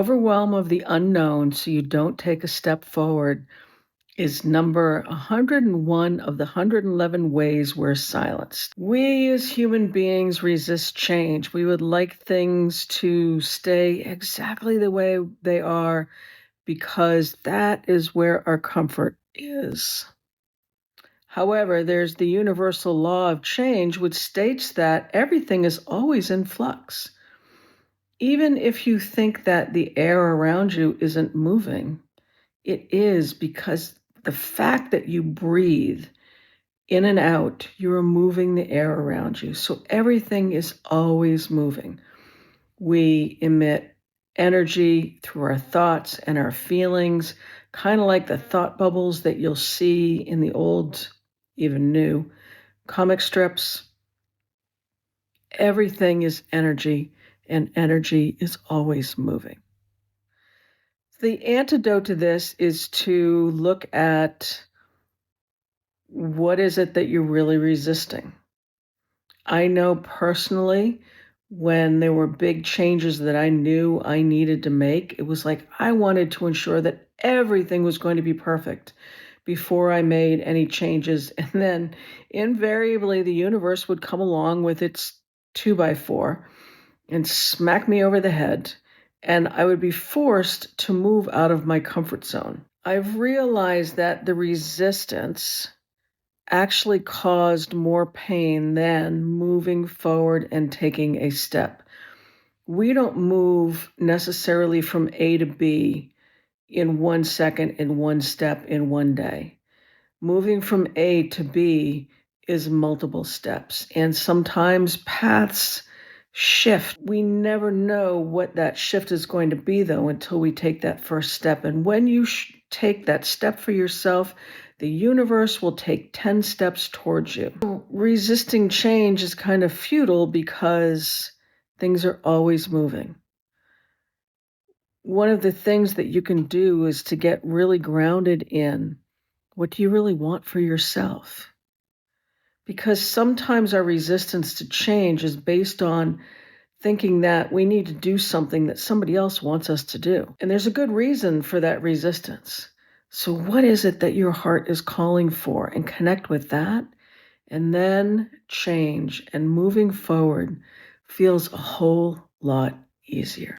Overwhelm of the unknown so you don't take a step forward is number 101 of the 111 ways we're silenced. We as human beings resist change. We would like things to stay exactly the way they are because that is where our comfort is. However, there's the universal law of change, which states that everything is always in flux. Even if you think that the air around you isn't moving, it is, because the fact that you breathe in and out, you're moving the air around you. So everything is always moving. We emit energy through our thoughts and our feelings, kind of like the thought bubbles that you'll see in the old, even new, comic strips. Everything is energy, and energy is always moving. The antidote to this is to look at what is it that you're really resisting. I know personally, when there were big changes that I knew I needed to make, it was like I wanted to ensure that everything was going to be perfect before I made any changes. And then invariably the universe would come along with its 2x4 and smack me over the head, and I would be forced to move out of my comfort zone. I've realized that the resistance actually caused more pain than moving forward and taking a step. We don't move necessarily from A to B in 1 second, in one step, in one day. Moving from A to B is multiple steps, and sometimes paths shift. We never know what that shift is going to be, though, until we take that first step. And when you take that step for yourself, the universe will take 10 steps towards you. Resisting change is kind of futile because things are always moving. One of the things that you can do is to get really grounded in what do you really want for yourself? Because sometimes our resistance to change is based on thinking that we need to do something that somebody else wants us to do. And there's a good reason for that resistance. So what is it that your heart is calling for? And connect with that. And then change, and moving forward feels a whole lot easier.